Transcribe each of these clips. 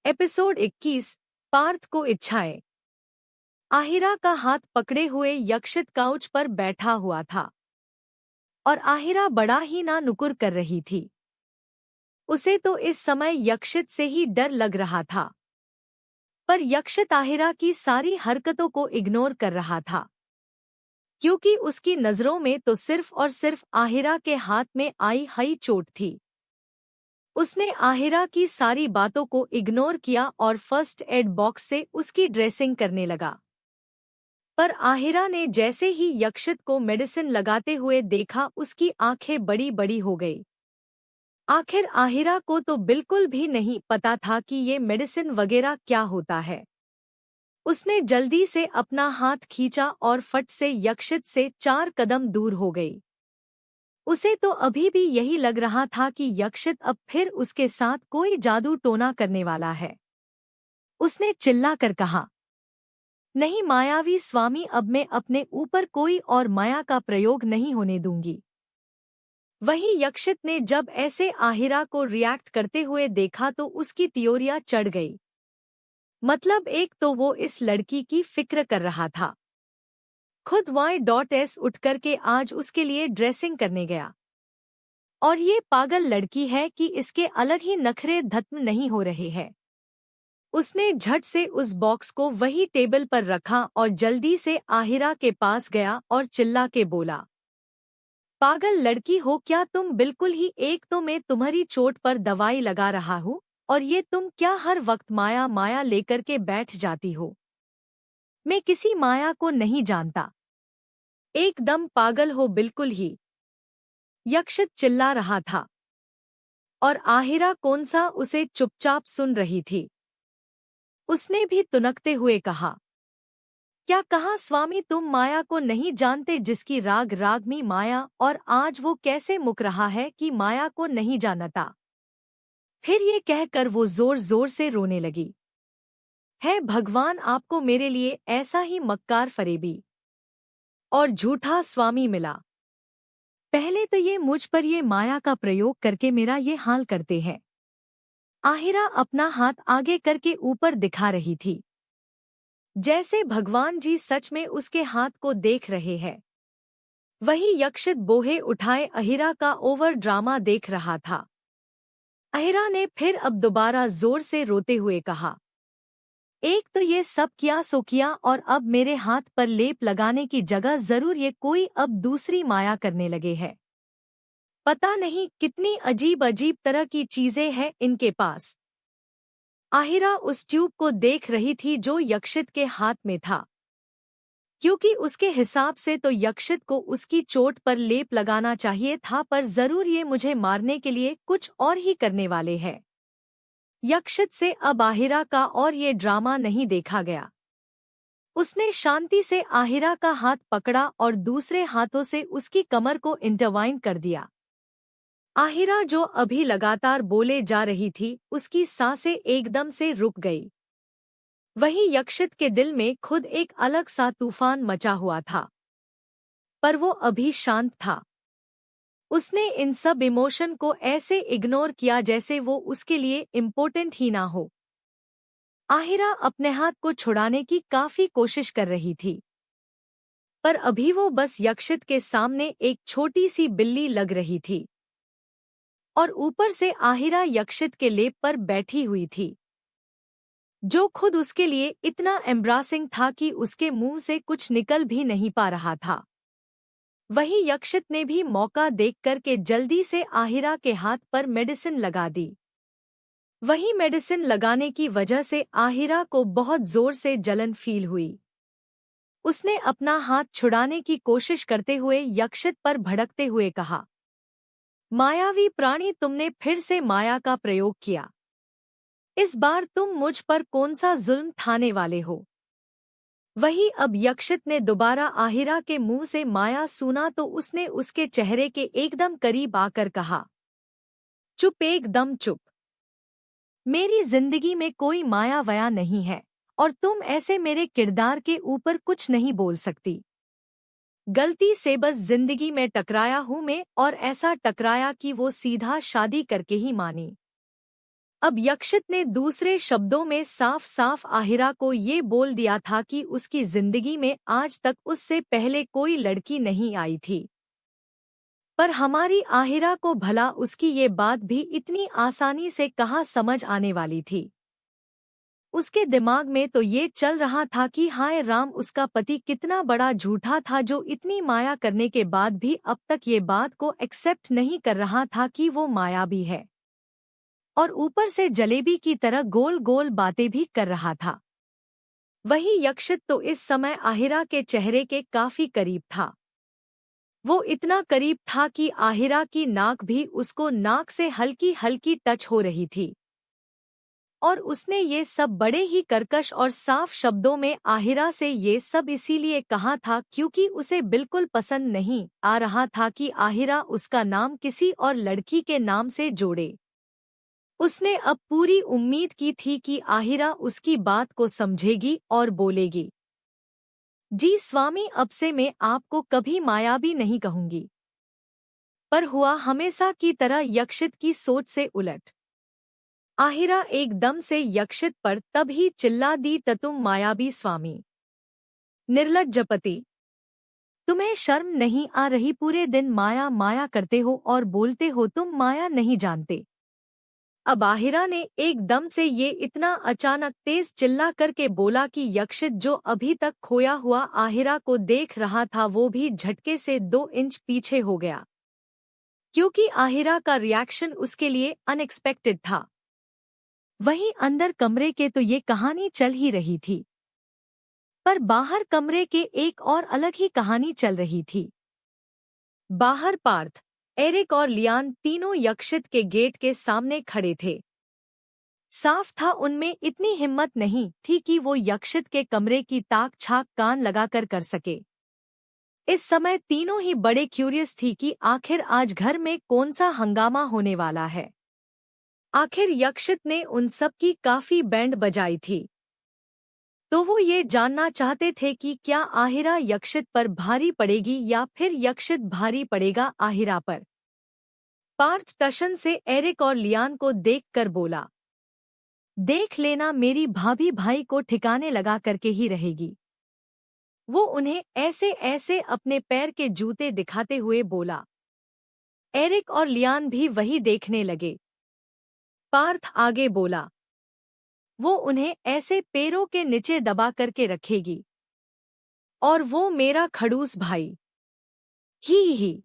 Episode 21। Partha को इच्छाएं। आहिरा का हाथ पकड़े हुए यक्षित काउच पर बैठा हुआ था और आहिरा बड़ा ही ना नुकुर कर रही थी। उसे तो इस समय यक्षित से ही डर लग रहा था, पर यक्षित आहिरा की सारी हरकतों को इग्नोर कर रहा था, क्योंकि उसकी नजरों में तो सिर्फ और सिर्फ आहिरा के हाथ में आई हई चोट थी। उसने आहिरा की सारी बातों को इग्नोर किया और फर्स्ट एड बॉक्स से उसकी ड्रेसिंग करने लगा। पर आहिरा ने जैसे ही यक्षित को मेडिसिन लगाते हुए देखा, उसकी आंखें बड़ी बड़ी हो गई। आखिर आहिरा को तो बिल्कुल भी नहीं पता था कि ये मेडिसिन वगैरह क्या होता है। उसने जल्दी से अपना हाथ खींचा और फट से यक्षित से 4 कदम दूर हो गई। उसे तो अभी भी यही लग रहा था कि यक्षित अब फिर उसके साथ कोई जादू टोना करने वाला है। उसने चिल्लाकर कहा, नहीं मायावी स्वामी, अब मैं अपने ऊपर कोई और माया का प्रयोग नहीं होने दूंगी। वही यक्षित ने जब ऐसे आहिरा को रिएक्ट करते हुए देखा तो उसकी त्योरियां चढ़ गई। मतलब एक तो वो इस लड़की की फिक्र कर रहा था, खुद Y.S उठकर के आज उसके लिए ड्रेसिंग करने गया, और ये पागल लड़की है कि इसके अलग ही नखरे खत्म नहीं हो रहे हैं। उसने झट से उस बॉक्स को वही टेबल पर रखा और जल्दी से आहिरा के पास गया और चिल्ला के बोला, पागल लड़की हो क्या तुम बिल्कुल ही? एक तो मैं तुम्हारी चोट पर दवाई लगा रहा हूँ और ये तुम क्या हर वक्त माया माया लेकर के बैठ जाती हो? मैं किसी माया को नहीं जानता, एकदम पागल हो बिल्कुल ही। यक्षित चिल्ला रहा था और आहिरा कौन सा उसे चुपचाप सुन रही थी। उसने भी तुनकते हुए कहा, क्या कहा स्वामी, तुम माया को नहीं जानते जिसकी राग रागमी माया, और आज वो कैसे मुक रहा है कि माया को नहीं जानता। फिर ये कहकर वो जोर जोर से रोने लगी। है भगवान, आपको मेरे लिए ऐसा ही मक्कार फरेबी और झूठा स्वामी मिला। पहले तो ये मुझ पर ये माया का प्रयोग करके मेरा ये हाल करते हैं। आहिरा अपना हाथ आगे करके ऊपर दिखा रही थी, जैसे भगवान जी सच में उसके हाथ को देख रहे हैं। वही यक्षित बोहे उठाए आहिरा का ओवर ड्रामा देख रहा था। आहिरा ने फिर अब दोबारा जोर से रोते हुए कहा, एक तो ये सब किया सो किया, और अब मेरे हाथ पर लेप लगाने की जगह जरूर ये कोई अब दूसरी माया करने लगे हैं। पता नहीं कितनी अजीब अजीब तरह की चीजें हैं इनके पास। आहिरा उस ट्यूब को देख रही थी जो यक्षित के हाथ में था, क्योंकि उसके हिसाब से तो यक्षित को उसकी चोट पर लेप लगाना चाहिए था, पर जरूर ये मुझे मारने के लिए कुछ और ही करने वाले हैं। यक्षित से अब आहिरा का और ये ड्रामा नहीं देखा गया। उसने शांति से आहिरा का हाथ पकड़ा और दूसरे हाथों से उसकी कमर को इंटरवाइन कर दिया। आहिरा जो अभी लगातार बोले जा रही थी, उसकी सांसें एकदम से रुक गई। वही यक्षित के दिल में खुद एक अलग सा तूफान मचा हुआ था, पर वो अभी शांत था। उसने इन सब इमोशन को ऐसे इग्नोर किया जैसे वो उसके लिए इम्पोर्टेंट ही ना हो। आहिरा अपने हाथ को छुड़ाने की काफी कोशिश कर रही थी, पर अभी वो बस यक्षित के सामने एक छोटी सी बिल्ली लग रही थी, और ऊपर से आहिरा यक्षित के लेप पर बैठी हुई थी, जो खुद उसके लिए इतना एम्ब्रासिंग था कि उसके मुंह से कुछ निकल भी नहीं पा रहा था। वही यक्षित ने भी मौका देखकर के जल्दी से आहिरा के हाथ पर मेडिसिन लगा दी। वही मेडिसिन लगाने की वजह से आहिरा को बहुत जोर से जलन फील हुई। उसने अपना हाथ छुड़ाने की कोशिश करते हुए यक्षित पर भड़कते हुए कहा, मायावी प्राणी, तुमने फिर से माया का प्रयोग किया। इस बार तुम मुझ पर कौन सा जुल्म ठाने वाले हो? वही अब यक्षित ने दोबारा आहिरा के मुंह से माया सुना तो उसने उसके चेहरे के एकदम करीब आकर कहा, चुप, एकदम चुप। मेरी जिंदगी में कोई माया वया नहीं है, और तुम ऐसे मेरे किरदार के ऊपर कुछ नहीं बोल सकती। गलती से बस जिंदगी में टकराया हूं मैं, और ऐसा टकराया कि वो सीधा शादी करके ही मानी। अब यक्षित ने दूसरे शब्दों में साफ साफ आहिरा को ये बोल दिया था कि उसकी जिंदगी में आज तक उससे पहले कोई लड़की नहीं आई थी। पर हमारी आहिरा को भला उसकी ये बात भी इतनी आसानी से कहाँ समझ आने वाली थी। उसके दिमाग में तो ये चल रहा था कि हाय राम, उसका पति कितना बड़ा झूठा था जो इतनी माया करने के बाद भी अब तक ये बात को एक्सेप्ट नहीं कर रहा था कि वो मायावी है, और ऊपर से जलेबी की तरह गोल गोल बातें भी कर रहा था। वही यक्षित तो इस समय आहिरा के चेहरे के काफी करीब था। वो इतना करीब था कि आहिरा की नाक भी उसको नाक से हल्की हल्की टच हो रही थी। और उसने ये सब बड़े ही कर्कश और साफ शब्दों में आहिरा से ये सब इसीलिए कहा था क्योंकि उसे बिल्कुल पसंद नहीं आ रहा था कि आहिरा उसका नाम किसी और लड़की के नाम से जोड़े। उसने अब पूरी उम्मीद की थी कि आहिरा उसकी बात को समझेगी और बोलेगी, जी स्वामी, अब से मैं आपको कभी मायावी नहीं कहूंगी। पर हुआ हमेशा की तरह यक्षित की सोच से उलट। आहिरा एकदम से यक्षित पर तब ही चिल्ला दी, तुम मायावी स्वामी, निर्लज्जपति, तुम्हें शर्म नहीं आ रही? पूरे दिन माया माया करते हो और बोलते हो तुम माया नहीं जानते। अब आहिरा ने एकदम से ये इतना अचानक तेज चिल्ला करके बोला कि यक्षित जो अभी तक खोया हुआ आहिरा को देख रहा था वो भी झटके से 2 इंच पीछे हो गया, क्योंकि आहिरा का रिएक्शन उसके लिए अनएक्सपेक्टेड था। वहीं अंदर कमरे के तो ये कहानी चल ही रही थी, पर बाहर कमरे के एक और अलग ही कहानी चल रही थी। बाहर पार्थ, एरिक और लियान तीनों यक्षित के गेट के सामने खड़े थे। साफ था उनमें इतनी हिम्मत नहीं थी कि वो यक्षित के कमरे की ताक छाक कान लगाकर कर सके। इस समय तीनों ही बड़े क्यूरियस थी कि आखिर आज घर में कौन सा हंगामा होने वाला है। आखिर यक्षित ने उन सब की काफी बैंड बजाई थी, तो वो ये जानना चाहते थे कि क्या आहिरा यक्षित पर भारी पड़ेगी या फिर यक्षित भारी पड़ेगा आहिरा पर। पार्थ टशन से एरिक और लियान को देखकर बोला, देख लेना, मेरी भाभी भाई को ठिकाने लगा करके ही रहेगी। वो उन्हें ऐसे ऐसे अपने पैर के जूते दिखाते हुए बोला। एरिक और लियान भी वही देखने लगे। पार्थ आगे बोला, वो उन्हें ऐसे पैरों के नीचे दबा करके रखेगी, और वो मेरा खड़ूस भाई। ही।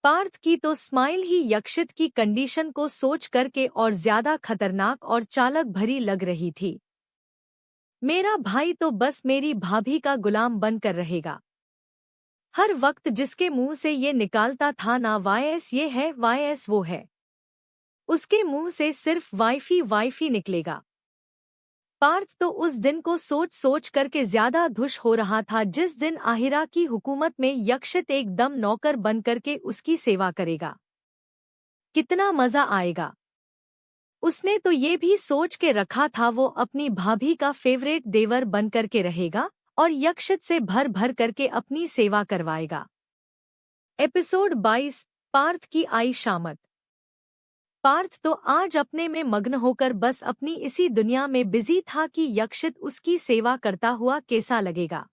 पार्थ की तो स्माइल ही यक्षित की कंडीशन को सोच करके और ज्यादा खतरनाक और चालक भरी लग रही थी। मेरा भाई तो बस मेरी भाभी का गुलाम बनकर रहेगा। हर वक्त जिसके मुंह से ये निकालता था ना वायस ये है वायस वो है, उसके मुंह से सिर्फ वाइफी वाइफी निकलेगा। पार्थ तो उस दिन को सोच सोच करके ज्यादा धुश हो रहा था जिस दिन आहिरा की हुकूमत में यक्षित एकदम नौकर बन करके उसकी सेवा करेगा। कितना मजा आएगा। उसने तो ये भी सोच के रखा था वो अपनी भाभी का फेवरेट देवर बन करके रहेगा और यक्षित से भर भर करके अपनी सेवा करवाएगा। एपिसोड 22, पार्थ की आई शामत। पार्थ तो आज अपने में मग्न होकर बस अपनी इसी दुनिया में बिजी था कि यक्षित उसकी सेवा करता हुआ कैसा लगेगा।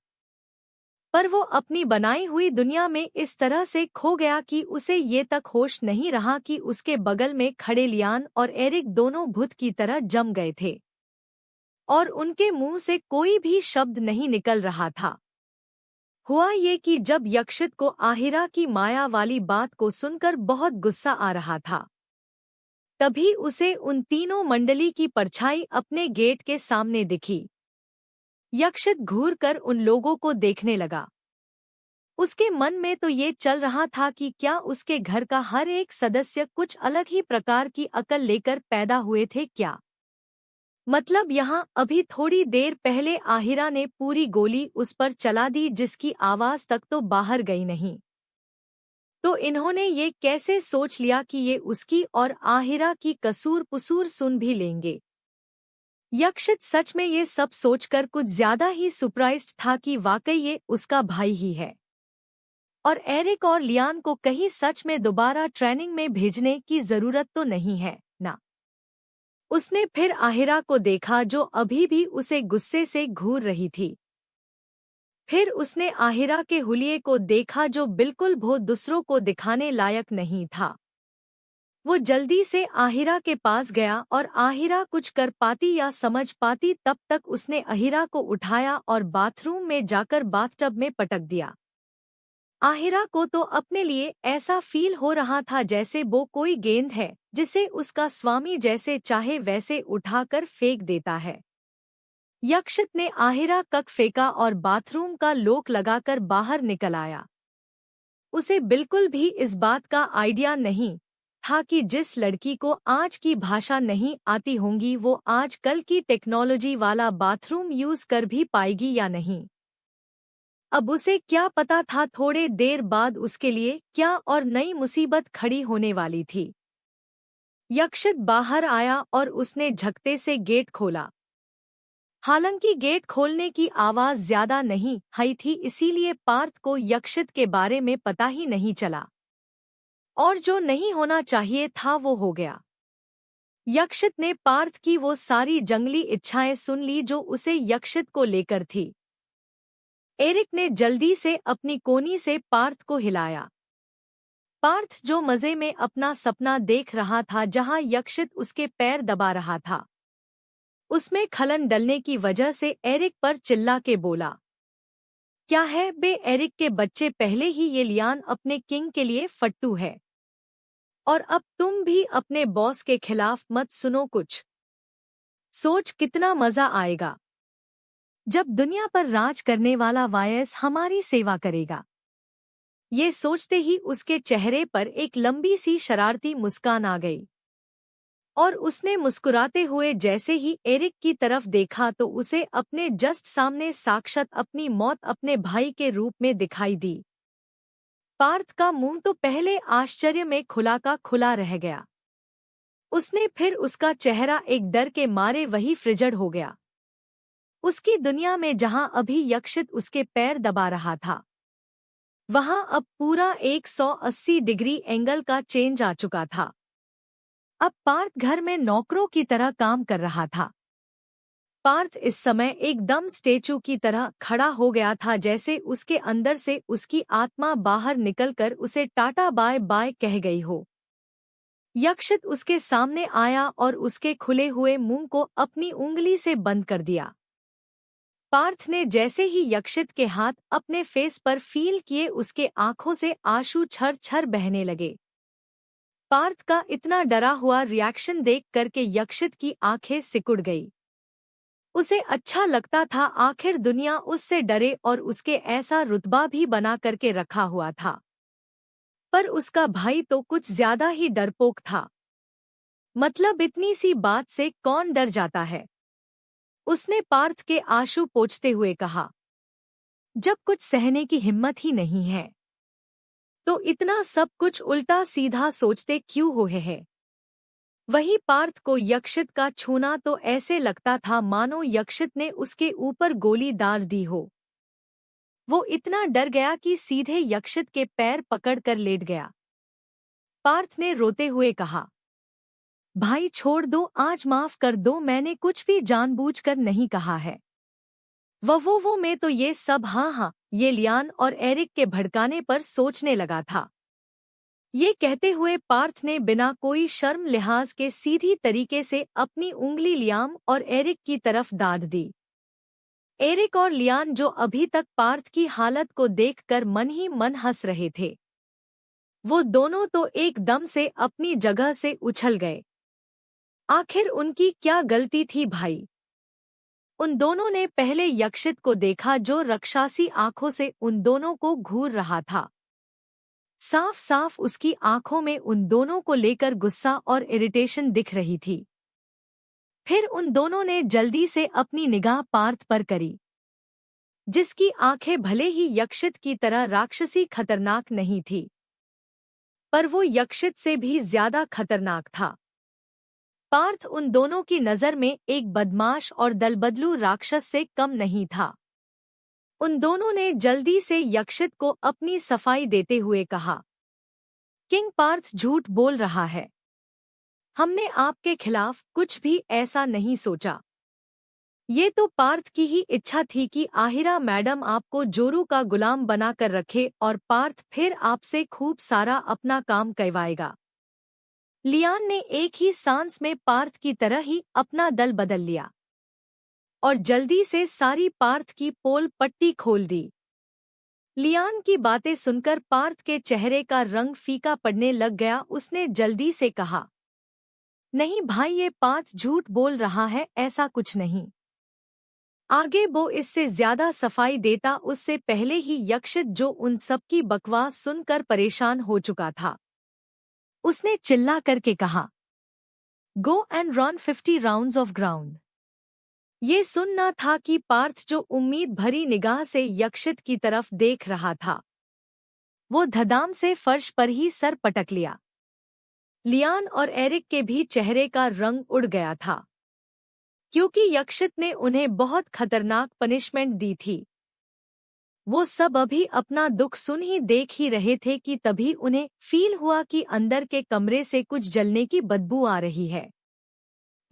पर वो अपनी बनाई हुई दुनिया में इस तरह से खो गया कि उसे ये तक होश नहीं रहा कि उसके बगल में खड़े लियान और एरिक दोनों भूत की तरह जम गए थे, और उनके मुंह से कोई भी शब्द नहीं निकल रहा था। हुआ ये कि जब यक्षित को आहिरा की माया वाली बात को सुनकर बहुत गुस्सा आ रहा था, तभी उसे उन तीनों मंडली की परछाई अपने गेट के सामने दिखी। यक्षित घूर कर उन लोगों को देखने लगा। उसके मन में तो ये चल रहा था कि क्या उसके घर का हर एक सदस्य कुछ अलग ही प्रकार की अकल लेकर पैदा हुए थे क्या? मतलब यहाँ अभी थोड़ी देर पहले आहिरा ने पूरी गोली उस पर चला दी जिसकी आवाज तक तो बाहर गई नहीं, तो इन्होंने ये कैसे सोच लिया कि ये उसकी और आहिरा की कसूर पुसूर सुन भी लेंगे। यक्षित सच में ये सब सोचकर कुछ ज्यादा ही सरप्राइज्ड था कि वाकई ये उसका भाई ही है, और एरिक और लियान को कहीं सच में दोबारा ट्रेनिंग में भेजने की जरूरत तो नहीं है ना। उसने फिर आहिरा को देखा जो अभी भी उसे गुस्से से घूर रही थी। फिर उसने आहिरा के हुलिये को देखा जो बिल्कुल भो दूसरों को दिखाने लायक नहीं था। वो जल्दी से आहिरा के पास गया और आहिरा कुछ कर पाती या समझ पाती तब तक उसने आहिरा को उठाया और बाथरूम में जाकर बाथटब में पटक दिया। आहिरा को तो अपने लिए ऐसा फील हो रहा था जैसे वो कोई गेंद है जिसे उसका स्वामी जैसे चाहे वैसे उठाकर फेंक देता है। यक्षित ने आहिरा कक फेंका और बाथरूम का लॉक लगाकर बाहर निकल आया। उसे बिल्कुल भी इस बात का आइडिया नहीं था कि जिस लड़की को आज की भाषा नहीं आती होंगी वो आज कल की टेक्नोलॉजी वाला बाथरूम यूज कर भी पाएगी या नहीं। अब उसे क्या पता था थोड़े देर बाद उसके लिए क्या और नई मुसीबत खड़ी होने वाली थी। यक्षित बाहर आया और उसने झटके से गेट खोला। हालांकि गेट खोलने की आवाज ज्यादा नहीं आई थी, इसीलिए पार्थ को यक्षित के बारे में पता ही नहीं चला और जो नहीं होना चाहिए था वो हो गया। यक्षित ने पार्थ की वो सारी जंगली इच्छाएं सुन ली जो उसे यक्षित को लेकर थी। एरिक ने जल्दी से अपनी कोनी से पार्थ को हिलाया। पार्थ जो मजे में अपना सपना देख रहा था जहां यक्षित उसके पैर दबा रहा था, उसमें खलन डलने की वजह से एरिक पर चिल्ला के बोला, क्या है बे एरिक के बच्चे, पहले ही ये लियान अपने किंग के लिए फट्टू है और अब तुम भी अपने बॉस के खिलाफ मत सुनो कुछ। सोच कितना मजा आएगा जब दुनिया पर राज करने वाला वायस हमारी सेवा करेगा। ये सोचते ही उसके चेहरे पर एक लंबी सी शरारती मुस्कान आ गई और उसने मुस्कुराते हुए जैसे ही एरिक की तरफ देखा तो उसे अपने जस्ट सामने साक्षात अपनी मौत अपने भाई के रूप में दिखाई दी। पार्थ का मुंह तो पहले आश्चर्य में खुला का खुला रह गया। उसने फिर उसका चेहरा एक डर के मारे वही फ्रिजड हो गया। उसकी दुनिया में जहां अभी यक्षित उसके पैर दबा रहा था वहां अब पूरा 180 डिग्री एंगल का चेंज आ चुका था। अब पार्थ घर में नौकरों की तरह काम कर रहा था। पार्थ इस समय एकदम स्टेचू की तरह खड़ा हो गया था, जैसे उसके अंदर से उसकी आत्मा बाहर निकलकर उसे टाटा बाय बाय कह गई हो। यक्षित उसके सामने आया और उसके खुले हुए मुंह को अपनी उंगली से बंद कर दिया। पार्थ ने जैसे ही यक्षित के हाथ अपने फेस पर फील किए उसके आंखों से आंसू छर छर बहने लगे। पार्थ का इतना डरा हुआ रिएक्शन देख करके यक्षित की आंखें सिकुड़ गई। उसे अच्छा लगता था आखिर दुनिया उससे डरे और उसके ऐसा रुतबा भी बना करके रखा हुआ था, पर उसका भाई तो कुछ ज्यादा ही डरपोक था। मतलब इतनी सी बात से कौन डर जाता है। उसने पार्थ के आंसू पोंछते हुए कहा, जब कुछ सहने की हिम्मत ही नहीं है तो इतना सब कुछ उल्टा सीधा सोचते क्यों हो है। वही पार्थ को यक्षित का छूना तो ऐसे लगता था मानो यक्षित ने उसके ऊपर गोली दाग दी हो। वो इतना डर गया कि सीधे यक्षित के पैर पकड़कर लेट गया। पार्थ ने रोते हुए कहा, भाई छोड़ दो, आज माफ कर दो, मैंने कुछ भी जानबूझकर नहीं कहा है। वो मैं तो ये सब हाँ ये लियान और एरिक के भड़काने पर सोचने लगा था। ये कहते हुए पार्थ ने बिना कोई शर्म लिहाज के सीधी तरीके से अपनी उंगली लियाम और एरिक की तरफ दाद दी। एरिक और लियान जो अभी तक पार्थ की हालत को देखकर मन ही मन हंस रहे थे, वो दोनों तो एकदम से अपनी जगह से उछल गए। आखिर उनकी क्या गलती थी भाई। उन दोनों ने पहले यक्षित को देखा जो राक्षसी आंखों से उन दोनों को घूर रहा था। साफ साफ उसकी आंखों में उन दोनों को लेकर गुस्सा और इरिटेशन दिख रही थी। फिर उन दोनों ने जल्दी से अपनी निगाह पार्थ पर करी, जिसकी आंखें भले ही यक्षित की तरह राक्षसी खतरनाक नहीं थी, पर वो यक्षित से भी ज्यादा खतरनाक था। पार्थ उन दोनों की नजर में एक बदमाश और दलबदलू राक्षस से कम नहीं था। उन दोनों ने जल्दी से यक्षित को अपनी सफाई देते हुए कहा, किंग पार्थ झूठ बोल रहा है। हमने आपके खिलाफ कुछ भी ऐसा नहीं सोचा। ये तो पार्थ की ही इच्छा थी कि आहिरा मैडम आपको जोरू का गुलाम बनाकर रखे और पार्थ फिर आपसे खूब सारा अपना काम करवाएगा। लियान ने एक ही सांस में पार्थ की तरह ही अपना दल बदल लिया और जल्दी से सारी पार्थ की पोल पट्टी खोल दी। लियान की बातें सुनकर पार्थ के चेहरे का रंग फीका पड़ने लग गया। उसने जल्दी से कहा, नहीं भाई, ये पार्थ झूठ बोल रहा है, ऐसा कुछ नहीं। आगे वो इससे ज्यादा सफाई देता उससे पहले ही यक्षित, जो उन सबकी बकवास सुनकर परेशान हो चुका था, उसने चिल्ला करके कहा, go and run 50 rounds of ground. ये सुनना था कि पार्थ, जो उम्मीद भरी निगाह से यक्षित की तरफ देख रहा था, वो धदाम से फर्श पर ही सर पटक लिया। लियान और एरिक के भी चेहरे का रंग उड़ गया था, क्योंकि यक्षित ने उन्हें बहुत खतरनाक पनिशमेंट दी थी। वो सब अभी अपना दुख सुन ही देख ही रहे थे कि तभी उन्हें फील हुआ कि अंदर के कमरे से कुछ जलने की बदबू आ रही है।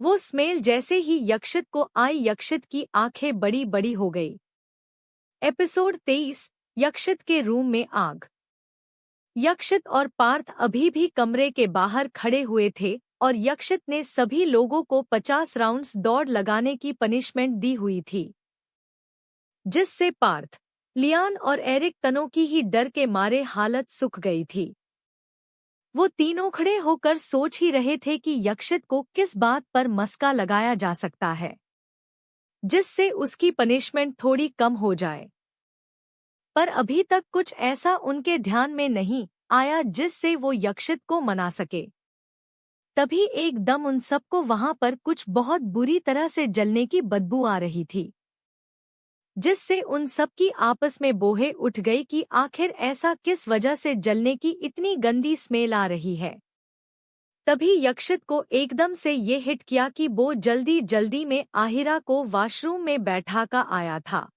वो स्मेल जैसे ही यक्षित को आई, यक्षित की आंखें बड़ी बड़ी हो गई। एपिसोड 23, यक्षित के रूम में आग। यक्षित और पार्थ अभी भी कमरे के बाहर खड़े हुए थे और यक्षित ने सभी लोगों को 50 राउंड्स दौड़ लगाने की पनिशमेंट दी हुई थी, जिससे पार्थ, लियान और एरिक तनों की ही डर के मारे हालत सूख गई थी। वो तीनों खड़े होकर सोच ही रहे थे कि यक्षित को किस बात पर मस्का लगाया जा सकता है, जिससे उसकी पनिशमेंट थोड़ी कम हो जाए। पर अभी तक कुछ ऐसा उनके ध्यान में नहीं आया जिससे वो यक्षित को मना सके। तभी एकदम उन सबको वहां पर कुछ बहुत बुरी तरह से जलने की बदबू आ रही थी, जिससे उन सबकी आपस में बोहे उठ गई कि आखिर ऐसा किस वजह से जलने की इतनी गंदी स्मेल आ रही है। तभी यक्षित को एकदम से ये हिट किया कि वो जल्दी जल्दी में आहिरा को वॉशरूम में बैठा का आया था,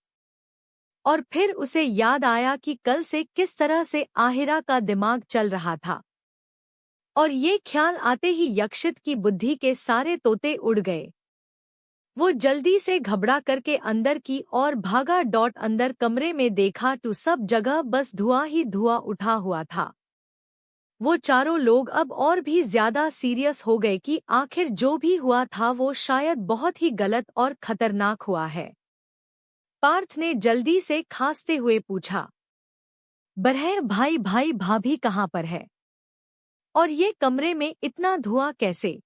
और फिर उसे याद आया कि कल से किस तरह से आहिरा का दिमाग चल रहा था, और ये ख्याल आते ही यक्षित की बुद्धि के सारे तोते उड़ गए। वो जल्दी से घबरा करके अंदर की ओर भागा। अंदर कमरे में देखा तो सब जगह बस धुआं ही धुआं उठा हुआ था। वो चारों लोग अब और भी ज्यादा सीरियस हो गए कि आखिर जो भी हुआ था वो शायद बहुत ही गलत और खतरनाक हुआ है। पार्थ ने जल्दी से खांसते हुए पूछा, बरहे भाई, भाई भाभी कहाँ पर है, और ये कमरे में इतना धुआं कैसे?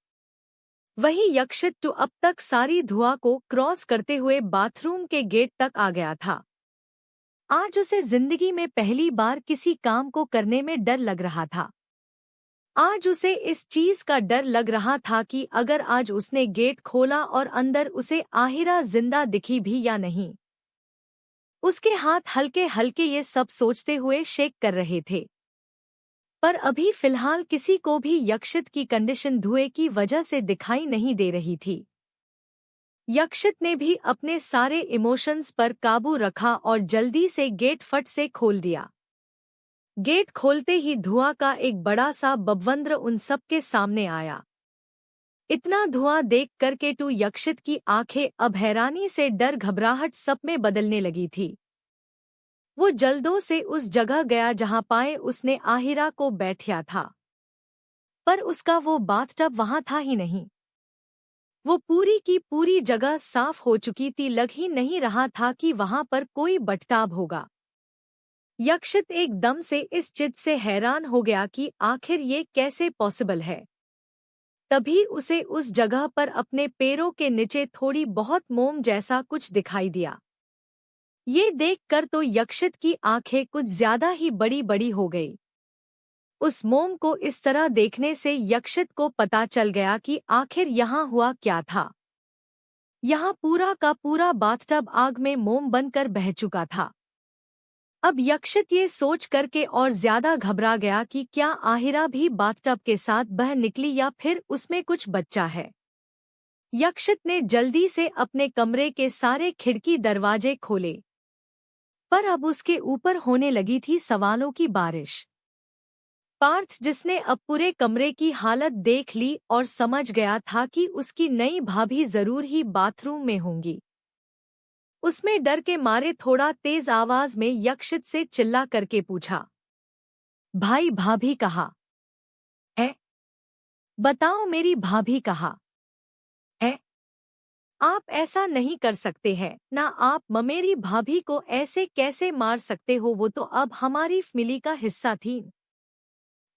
वही यक्षित तो अब तक सारी धुआं को क्रॉस करते हुए बाथरूम के गेट तक आ गया था। आज उसे जिंदगी में पहली बार किसी काम को करने में डर लग रहा था। आज उसे इस चीज का डर लग रहा था कि अगर आज उसने गेट खोला और अंदर उसे आहिरा जिंदा दिखी भी या नहीं। उसके हाथ हल्के हल्के ये सब सोचते हुए शेक कर रहे थे। पर अभी फिलहाल किसी को भी यक्षित की कंडीशन धुएं की वजह से दिखाई नहीं दे रही थी। यक्षित ने भी अपने सारे इमोशंस पर काबू रखा और जल्दी से गेट फट से खोल दिया। गेट खोलते ही धुआं का एक बड़ा सा बवंडर उन सबके सामने आया। इतना धुआं देख करके तो यक्षित की आंखें अब हैरानी से डर घबराहट सब में बदलने लगी थी। वो जल्दों से उस जगह गया जहां पाए उसने आहिरा को बैठा था, पर उसका वो बाथटब वहां था ही नहीं। वो पूरी की पूरी जगह साफ हो चुकी थी, लग ही नहीं रहा था कि वहां पर कोई बटकाब होगा। यक्षित एकदम से इस चीज से हैरान हो गया कि आखिर ये कैसे पॉसिबल है। तभी उसे उस जगह पर अपने पैरों के नीचे थोड़ी बहुत मोम जैसा कुछ दिखाई दिया। ये देखकर तो यक्षित की आंखें कुछ ज्यादा ही बड़ी बड़ी हो गई। उस मोम को इस तरह देखने से यक्षित को पता चल गया कि आखिर यहाँ हुआ क्या था। यहाँ पूरा का पूरा बाथटब आग में मोम बनकर बह चुका था। अब यक्षित ये सोच करके और ज्यादा घबरा गया कि क्या आहिरा भी बाथटब के साथ बह निकली या फिर उसमें कुछ बच्चा है। यक्षित ने जल्दी से अपने कमरे के सारे खिड़की दरवाजे खोले, पर अब उसके ऊपर होने लगी थी सवालों की बारिश। पार्थ, जिसने अब पूरे कमरे की हालत देख ली और समझ गया था कि उसकी नई भाभी जरूर ही बाथरूम में होंगी, उसमें डर के मारे थोड़ा तेज आवाज में यक्षित से चिल्ला करके पूछा, भाई भाभी कहाँ है? बताओ मेरी भाभी कहाँ है? आप ऐसा नहीं कर सकते हैं ना, आप मेरी भाभी को ऐसे कैसे मार सकते हो, वो तो अब हमारी फैमिली का हिस्सा थी।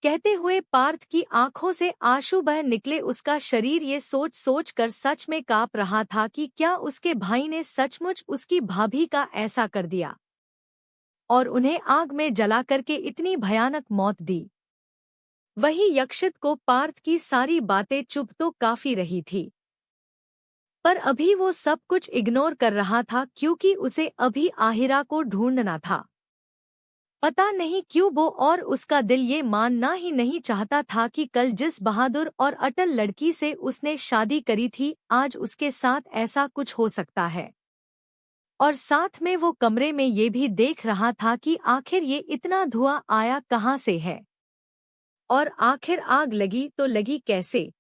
कहते हुए पार्थ की आंखों से आंसू बह निकले। उसका शरीर ये सोच सोच कर सच में कांप रहा था कि क्या उसके भाई ने सचमुच उसकी भाभी का ऐसा कर दिया और उन्हें आग में जला करके इतनी भयानक मौत दी। वही यक्षित को पार्थ की सारी बातें चुप तो काफी रही थी, पर अभी वो सब कुछ इग्नोर कर रहा था क्योंकि उसे अभी आहिरा को ढूंढना था। पता नहीं क्यों वो और उसका दिल ये मानना ही नहीं चाहता था कि कल जिस बहादुर और अटल लड़की से उसने शादी करी थी, आज उसके साथ ऐसा कुछ हो सकता है। और साथ में वो कमरे में ये भी देख रहा था कि आखिर ये इतना धुआं आया कहाँ से है, और आखिर आग लगी तो लगी कैसे,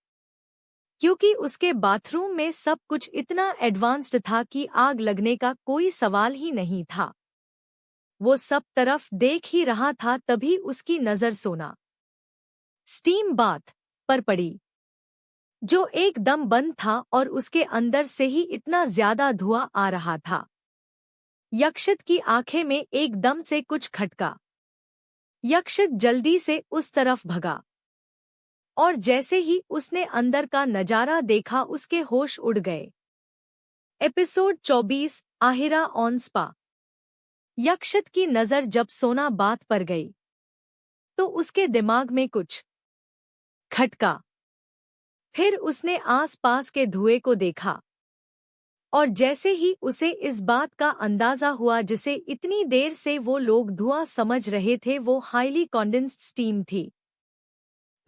क्योंकि उसके बाथरूम में सब कुछ इतना एडवांस्ड था कि आग लगने का कोई सवाल ही नहीं था। वो सब तरफ देख ही रहा था, तभी उसकी नजर सोना स्टीम बाथ पर पड़ी, जो एकदम बंद था और उसके अंदर से ही इतना ज्यादा धुआं आ रहा था। यक्षित की आंखें में एकदम से कुछ खटका। यक्षित जल्दी से उस तरफ भगा और जैसे ही उसने अंदर का नजारा देखा उसके होश उड़ गए। Episode 24, Aahira on spa. Yakshit की नजर जब सोना बात पर गई तो उसके दिमाग में कुछ खटका। फिर उसने आस-पास के धुएं को देखा और जैसे ही उसे इस बात का अंदाजा हुआ जिसे इतनी देर से वो लोग धुआं समझ रहे थे, वो हाईली कॉन्डेंस्ड स्टीम थी,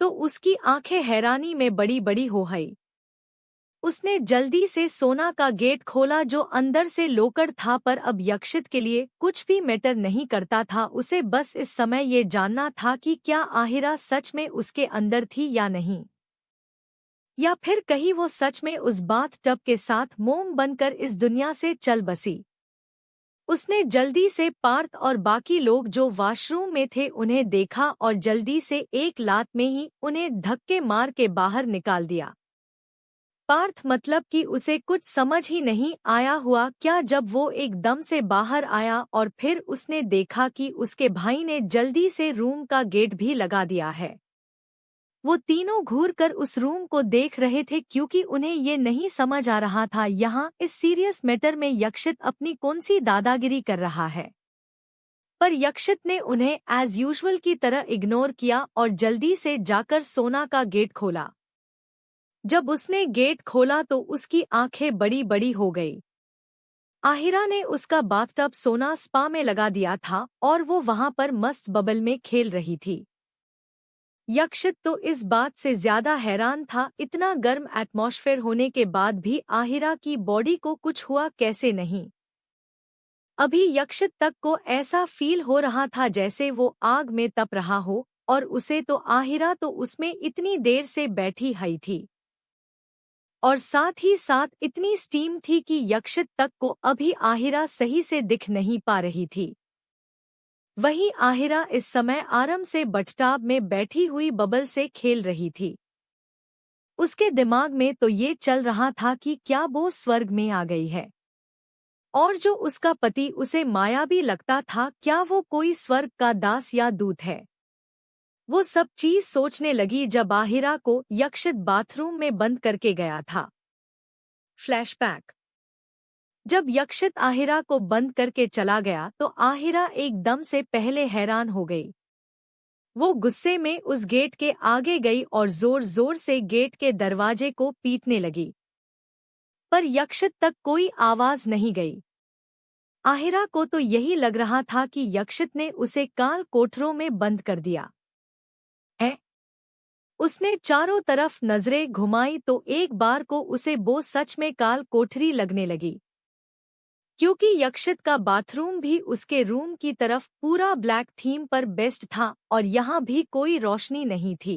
तो उसकी आंखें हैरानी में बड़ी बड़ी हो गई। उसने जल्दी से सोना का गेट खोला जो अंदर से लोकड़ था, पर अब यक्षित के लिए कुछ भी मैटर नहीं करता था। उसे बस इस समय ये जानना था कि क्या आहिरा सच में उसके अंदर थी या नहीं, या फिर कहीं वो सच में उस बाथ टब के साथ मोम बनकर इस दुनिया से चल बसी। उसने जल्दी से पार्थ और बाकी लोग जो वॉशरूम में थे उन्हें देखा और जल्दी से एक लात में ही उन्हें धक्के मार के बाहर निकाल दिया। पार्थ मतलब कि उसे कुछ समझ ही नहीं आया हुआ क्या जब वो एकदम से बाहर आया और फिर उसने देखा कि उसके भाई ने जल्दी से रूम का गेट भी लगा दिया है। वो तीनों घूर कर उस रूम को देख रहे थे क्योंकि उन्हें ये नहीं समझ आ रहा था यहाँ इस सीरियस मैटर में यक्षित अपनी कौन सी दादागिरी कर रहा है। पर यक्षित ने उन्हें एज यूजुअल की तरह इग्नोर किया और जल्दी से जाकर सोना का गेट खोला। जब उसने गेट खोला तो उसकी आंखें बड़ी बड़ी हो गई। आहिरा ने उसका बाथटब सोना स्पा में लगा दिया था और वो वहां पर मस्त बबल में खेल रही थी। यक्षित तो इस बात से ज्यादा हैरान था, इतना गर्म एटमॉस्फेयर होने के बाद भी आहिरा की बॉडी को कुछ हुआ कैसे नहीं। अभी यक्षित तक को ऐसा फील हो रहा था जैसे वो आग में तप रहा हो, और उसे तो आहिरा तो उसमें इतनी देर से बैठी हुई थी और साथ ही साथ इतनी स्टीम थी कि यक्षित तक को अभी आहिरा सही से दिख नहीं पा रही थी। वहीं आहिरा इस समय आराम से बटटाब में बैठी हुई बबल से खेल रही थी। उसके दिमाग में तो ये चल रहा था कि क्या वो स्वर्ग में आ गई है, और जो उसका पति उसे मायावी लगता था क्या वो कोई स्वर्ग का दास या दूत है। वो सब चीज सोचने लगी जब आहिरा को यक्षित बाथरूम में बंद करके गया था। फ्लैशबैक। जब यक्षित आहिरा को बंद करके चला गया तो आहिरा एकदम से पहले हैरान हो गई। वो गुस्से में उस गेट के आगे गई और जोर जोर से गेट के दरवाजे को पीटने लगी, पर यक्षित तक कोई आवाज नहीं गई। आहिरा को तो यही लग रहा था कि यक्षित ने उसे काल कोठरों में बंद कर दिया है। उसने चारों तरफ नजरें घुमाई तो एक बार को उसे वो सच में काल कोठरी लगने लगी, क्योंकि यक्षित का बाथरूम भी उसके रूम की तरफ पूरा ब्लैक थीम पर बेस्ड था और यहाँ भी कोई रोशनी नहीं थी।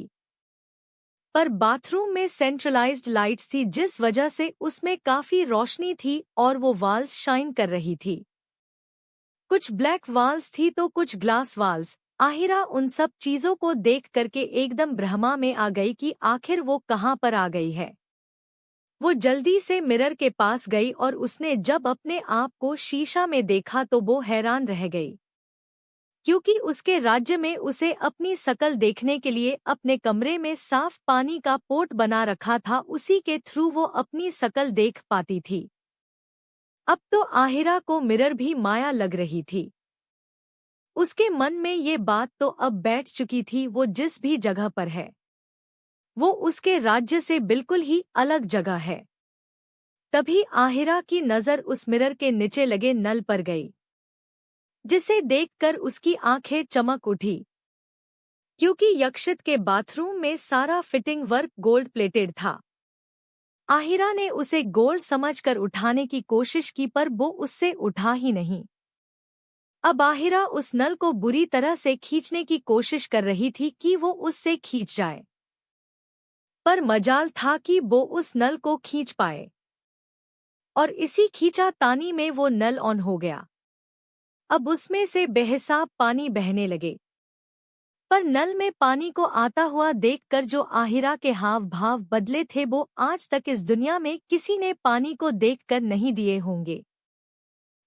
पर बाथरूम में सेंट्रलाइज्ड लाइट्स थी जिस वजह से उसमें काफी रोशनी थी और वो वाल्स शाइन कर रही थी। कुछ ब्लैक वाल्स थी तो कुछ ग्लास वाल्स। आहिरा उन सब चीजों को देख करके एकदम भ्रमा में आ गई कि आखिर वो कहाँ पर आ गई है। वो जल्दी से मिरर के पास गई और उसने जब अपने आप को शीशा में देखा तो वो हैरान रह गई, क्योंकि उसके राज्य में उसे अपनी शकल देखने के लिए अपने कमरे में साफ पानी का पोट बना रखा था, उसी के थ्रू वो अपनी शकल देख पाती थी। अब तो आहिरा को मिरर भी माया लग रही थी। उसके मन में ये बात तो अब बैठ चुकी थी, वो जिस भी जगह पर है वो उसके राज्य से बिल्कुल ही अलग जगह है। तभी आहिरा की नज़र उस मिरर के नीचे लगे नल पर गई, जिसे देखकर उसकी आंखें चमक उठी, क्योंकि यक्षित के बाथरूम में सारा फिटिंग वर्क गोल्ड प्लेटेड था। आहिरा ने उसे गोल्ड समझकर उठाने की कोशिश की पर वो उससे उठा ही नहीं। अब आहिरा उस नल को बुरी तरह से खींचने की कोशिश कर रही थी कि वो उससे खींच जाए, पर मजाल था कि वो उस नल को खींच पाए, और इसी खींचातानी में वो नल ऑन हो गया। अब उसमें से बेहिसाब पानी बहने लगे, पर नल में पानी को आता हुआ देखकर जो आहिरा के हाव भाव बदले थे वो आज तक इस दुनिया में किसी ने पानी को देखकर नहीं दिए होंगे।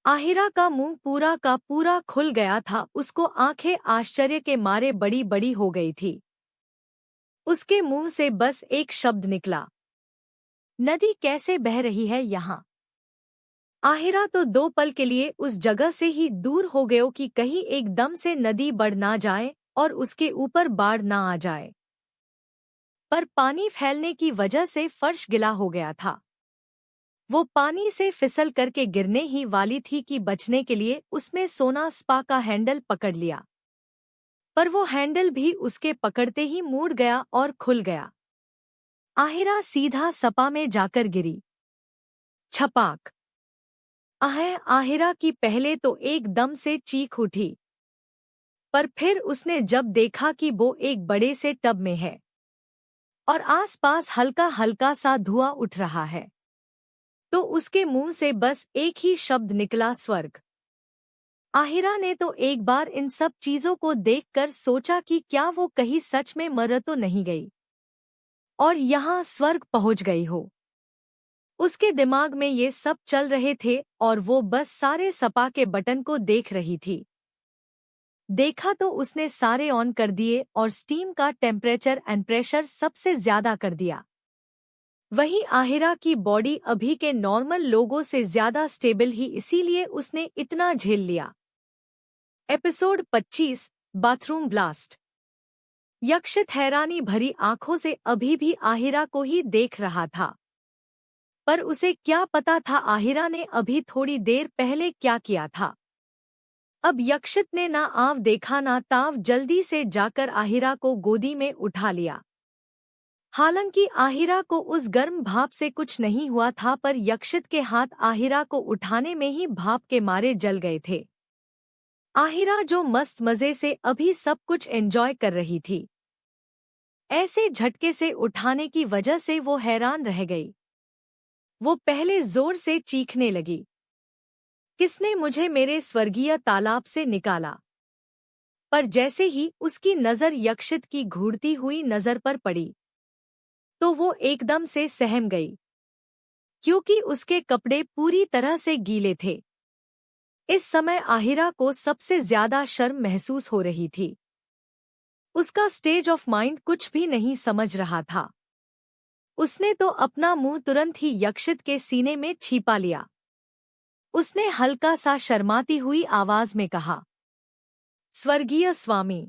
आहिरा का मुंह पूरा का पूरा खुल गया था, उसको आंखें आश्चर्य के मारे बड़ी बड़ी हो गई थी। उसके मुंह से बस एक शब्द निकला, नदी कैसे बह रही है यहाँ। आहिरा तो 2 पल के लिए उस जगह से ही दूर हो गयो कि कहीं एकदम से नदी बढ़ ना जाए और उसके ऊपर बाढ़ ना आ जाए। पर पानी फैलने की वजह से फर्श गिला हो गया था। वो पानी से फिसल करके गिरने ही वाली थी कि बचने के लिए उसमें सोना स्पा का हैंडल पकड़ लिया, पर वो हैंडल भी उसके पकड़ते ही मुड़ गया और खुल गया। आहिरा सीधा सपा में जाकर गिरी। छपाक। आहिरा की पहले तो एकदम से चीख उठी, पर फिर उसने जब देखा कि वो एक बड़े से टब में है और आसपास हल्का हल्का सा धुआं उठ रहा है, तो उसके मुंह से बस एक ही शब्द निकला, स्वर्ग। आहिरा ने तो एक बार इन सब चीजों को देखकर सोचा कि क्या वो कहीं सच में मर तो नहीं गई और यहाँ स्वर्ग पहुंच गई हो। उसके दिमाग में ये सब चल रहे थे और वो बस सारे सपा के बटन को देख रही थी। देखा तो उसने सारे ऑन कर दिए और स्टीम का टेम्परेचर एंड प्रेशर सबसे ज्यादा कर दिया। वहीं आहिरा की बॉडी अभी के नॉर्मल लोगों से ज्यादा स्टेबल ही, इसीलिए उसने इतना झेल लिया। Episode 25 bathroom blast. यक्षित हैरानी भरी आंखों से अभी भी आहिरा को ही देख रहा था, पर उसे क्या पता था आहिरा ने अभी थोड़ी देर पहले क्या किया था। अब यक्षित ने ना आव देखा ना ताव, जल्दी से जाकर आहिरा को गोदी में उठा लिया। हालांकि आहिरा को उस गर्म भाप से कुछ नहीं हुआ था, पर यक्षित के हाथ आहिरा को उठाने में ही भाप के मारे जल गए थे। आहिरा जो मस्त मजे से अभी सब कुछ एंजॉय कर रही थी, ऐसे झटके से उठाने की वजह से वो हैरान रह गई। वो पहले जोर से चीखने लगी, किसने मुझे मेरे स्वर्गीय तालाब से निकाला। पर जैसे ही उसकी नजर यक्षित की घूरती हुई नजर पर पड़ी तो वो एकदम से सहम गई, क्योंकि उसके कपड़े पूरी तरह से गीले थे। इस समय आहिरा को सबसे ज्यादा शर्म महसूस हो रही थी। उसका स्टेज ऑफ माइंड कुछ भी नहीं समझ रहा था। उसने तो अपना मुंह तुरंत ही यक्षित के सीने में छिपा लिया। उसने हल्का सा शर्माती हुई आवाज में कहा, स्वर्गीय स्वामी।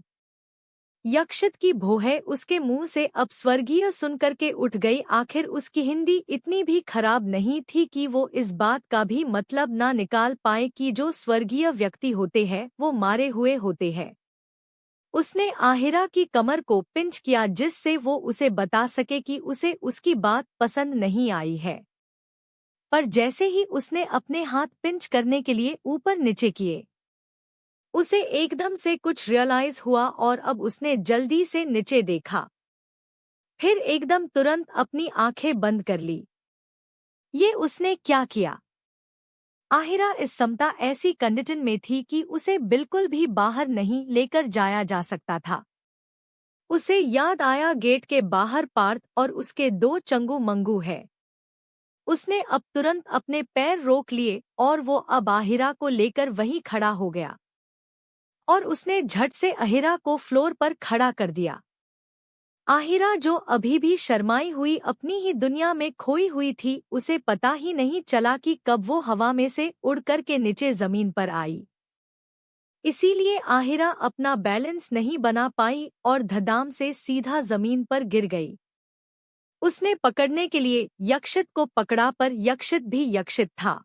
यक्षित की भौहें उसके मुंह से अब स्वर्गीय सुनकर के उठ गई। आखिर उसकी हिंदी इतनी भी खराब नहीं थी कि वो इस बात का भी मतलब ना निकाल पाए कि जो स्वर्गीय व्यक्ति होते हैं वो मारे हुए होते हैं। उसने आहिरा की कमर को पिंच किया, जिससे वो उसे बता सके कि उसे उसकी बात पसंद नहीं आई है। पर जैसे ही उसने अपने हाथ पिंच करने के लिए ऊपर नीचे किए, उसे एकदम से कुछ रियलाइज हुआ और अब उसने जल्दी से नीचे देखा, फिर एकदम तुरंत अपनी आंखें बंद कर ली। ये उसने क्या किया? आहिरा इस समता ऐसी कंडीशन में थी कि उसे बिल्कुल भी बाहर नहीं लेकर जाया जा सकता था। उसे याद आया गेट के बाहर पार्थ और उसके 2 चंगू मंगू है। उसने अब तुरंत अपने पैर रोक लिए और वो अब आहिरा को लेकर वहीं खड़ा हो गया और उसने झट से आहिरा को फ्लोर पर खड़ा कर दिया। आहिरा जो अभी भी शर्माई हुई अपनी ही दुनिया में खोई हुई थी, उसे पता ही नहीं चला कि कब वो हवा में से उड़ कर के नीचे जमीन पर आई। इसीलिए आहिरा अपना बैलेंस नहीं बना पाई और धड़ाम से सीधा जमीन पर गिर गई। उसने पकड़ने के लिए यक्षित को पकड़ा पर यक्षित भी यक्षित था।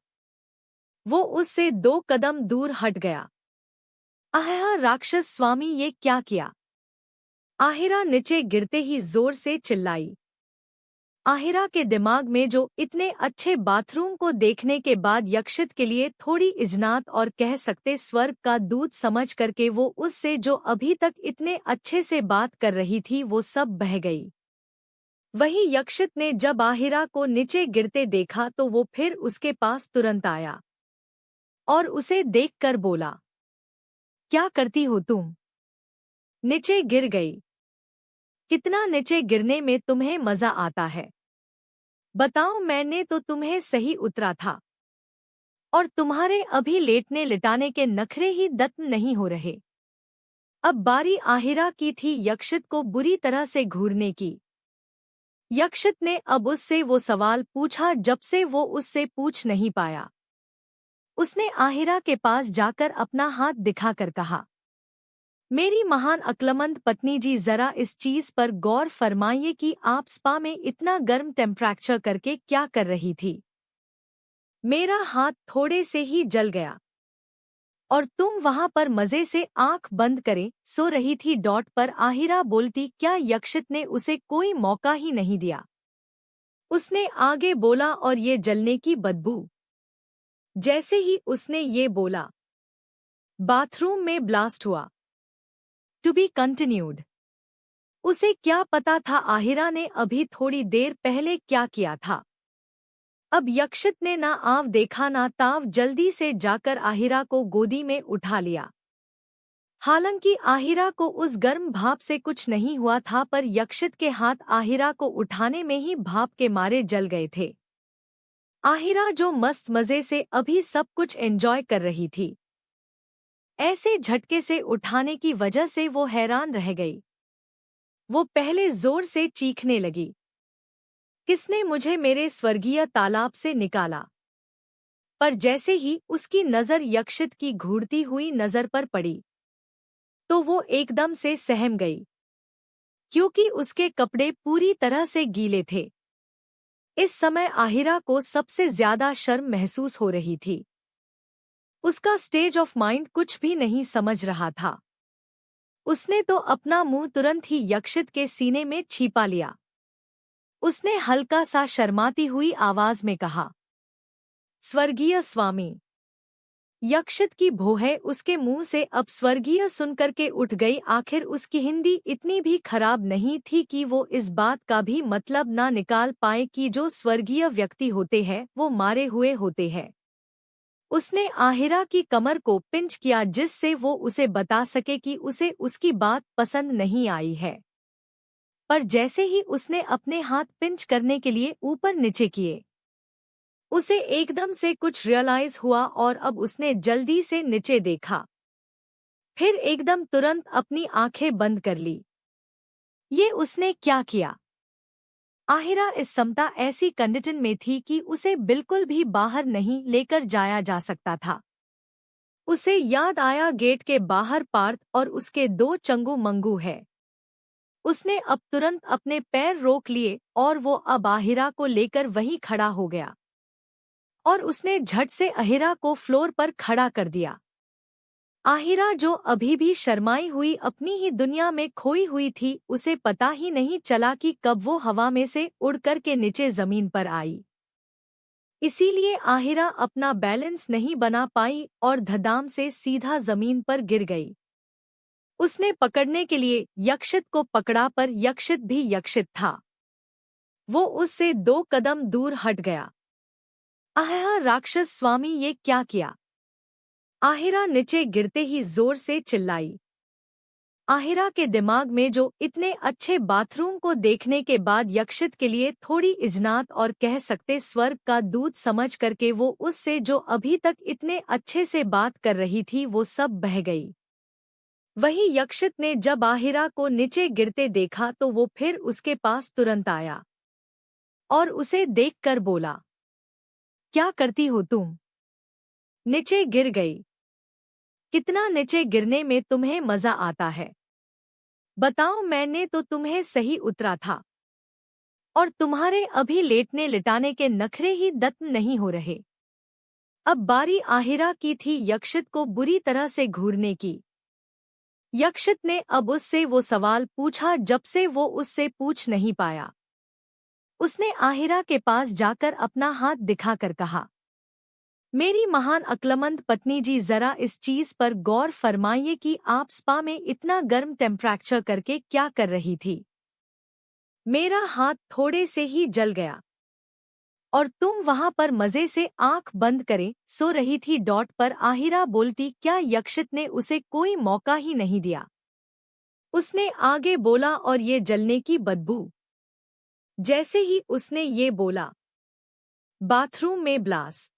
वो उससे 2 कदम दूर हट गया। आह राक्षस स्वामी, ये क्या किया? आहिरा नीचे गिरते ही जोर से चिल्लाई। आहिरा के दिमाग में जो इतने अच्छे बाथरूम को देखने के बाद यक्षित के लिए थोड़ी इजनात और कह सकते स्वर्ग का दूत समझ करके वो उससे जो अभी तक इतने अच्छे से बात कर रही थी वो सब बह गई। वही यक्षित ने जब आहिरा को नीचे गिरते देखा तो वो फिर उसके पास तुरंत आया और उसे देखकर बोला, क्या करती हो तुम? नीचे गिर गई। कितना नीचे गिरने में तुम्हें मजा आता है? बताओ, मैंने तो तुम्हें सही उतरा था और तुम्हारे अभी लेटने लिटाने के नखरे ही दत्त नहीं हो रहे। अब बारी आहिरा की थी यक्षित को बुरी तरह से घूरने की। यक्षित ने अब उससे वो सवाल पूछा जब से वो उससे पूछ नहीं पाया। उसने आहिरा के पास जाकर अपना हाथ दिखाकर कहा, मेरी महान अक्लमंद पत्नी जी, जरा इस चीज पर गौर फरमाइए कि आप स्पा में इतना गर्म टेम्परेचर करके क्या कर रही थी। मेरा हाथ थोड़े से ही जल गया और तुम वहां पर मजे से आंख बंद करे सो रही थी। पर आहिरा बोलती क्या? यक्षित ने उसे कोई मौका ही नहीं दिया। उसने आगे बोला, और ये जलने की बदबू। जैसे ही उसने ये बोला, बाथरूम में ब्लास्ट हुआ। To be continued. उसे क्या पता था आहिरा ने अभी थोड़ी देर पहले क्या किया था। अब यक्षित ने ना आव देखा ना ताव, जल्दी से जाकर आहिरा को गोदी में उठा लिया। हालांकि आहिरा को उस गर्म भाप से कुछ नहीं हुआ था, पर यक्षित के हाथ आहिरा को उठाने में ही भाप के मारे जल गए थे। आहिरा जो मस्त मजे से अभी सब कुछ एंजॉय कर रही थी, ऐसे झटके से उठाने की वजह से वो हैरान रह गई। वो पहले जोर से चीखने लगी, किसने मुझे मेरे स्वर्गीय तालाब से निकाला? पर जैसे ही उसकी नजर यक्षित की घूरती हुई नजर पर पड़ी तो वो एकदम से सहम गई, क्योंकि उसके कपड़े पूरी तरह से गीले थे। इस समय आहिरा को सबसे ज्यादा शर्म महसूस हो रही थी। उसका स्टेज ऑफ माइंड कुछ भी नहीं समझ रहा था। उसने तो अपना मुंह तुरंत ही यक्षित के सीने में छिपा लिया। उसने हल्का सा शर्माती हुई आवाज में कहा, स्वर्गीय स्वामी। यक्षित की भौहें उसके मुंह से अब स्वर्गीय सुनकर के उठ गई। आखिर उसकी हिंदी इतनी भी खराब नहीं थी कि वो इस बात का भी मतलब ना निकाल पाए कि जो स्वर्गीय व्यक्ति होते हैं वो मारे हुए होते हैं। उसने आहिरा की कमर को पिंच किया जिससे वो उसे बता सके कि उसे उसकी बात पसंद नहीं आई है। पर जैसे ही उसने अपने हाथ पिंच करने के लिए ऊपर नीचे किए, उसे एकदम से कुछ रियलाइज हुआ और अब उसने जल्दी से नीचे देखा, फिर एकदम तुरंत अपनी आंखें बंद कर ली। ये उसने क्या किया? आहिरा इस समता ऐसी कंडीशन में थी कि उसे बिल्कुल भी बाहर नहीं लेकर जाया जा सकता था। उसे याद आया गेट के बाहर पार्थ और उसके 2 चंगू मंगू है। उसने अब तुरंत अपने पैर रोक लिए और वो अब आहिरा को लेकर वहीं खड़ा हो गया और उसने झट से आहिरा को फ्लोर पर खड़ा कर दिया। आहिरा जो अभी भी शर्माई हुई अपनी ही दुनिया में खोई हुई थी, उसे पता ही नहीं चला कि कब वो हवा में से उड़ कर के नीचे जमीन पर आई। इसीलिए आहिरा अपना बैलेंस नहीं बना पाई और धड़ाम से सीधा जमीन पर गिर गई। उसने पकड़ने के लिए यक्षित को पकड़ा पर यक्षित भी यक्षित था। वो उससे 2 कदम दूर हट गया। आह राक्षस स्वामी, ये क्या किया? आहिरा नीचे गिरते ही जोर से चिल्लाई। आहिरा के दिमाग में जो इतने अच्छे बाथरूम को देखने के बाद यक्षित के लिए थोड़ी इजनात और कह सकते स्वर्ग का दूध समझ करके वो उससे जो अभी तक इतने अच्छे से बात कर रही थी वो सब बह गई। वही यक्षित ने जब आहिरा को नीचे गिरते देखा तो वो फिर उसके पास तुरंत आया और उसे देखकर बोला, क्या करती हो तुम? नीचे गिर गई। कितना नीचे गिरने में तुम्हें मजा आता है? बताओ, मैंने तो तुम्हें सही उतरा था और तुम्हारे अभी लेटने लिटाने के नखरे ही दत्त नहीं हो रहे। अब बारी आहिरा की थी यक्षित को बुरी तरह से घूरने की। यक्षित ने अब उससे वो सवाल पूछा जब से वो उससे पूछ नहीं पाया। उसने आहिरा के पास जाकर अपना हाथ दिखाकर कहा, मेरी महान अक्लमंद पत्नी जी, जरा इस चीज पर गौर फरमाइए कि आप स्पा में इतना गर्म टेम्परेचर करके क्या कर रही थी। मेरा हाथ थोड़े से ही जल गया और तुम वहां पर मजे से आंख बंद करे सो रही थी। पर आहिरा बोलती क्या यक्षित ने उसे कोई मौका ही नहीं दिया। उसने आगे बोला, और ये जलने की बदबू। जैसे ही उसने ये बोला, बाथरूम में ब्लास्ट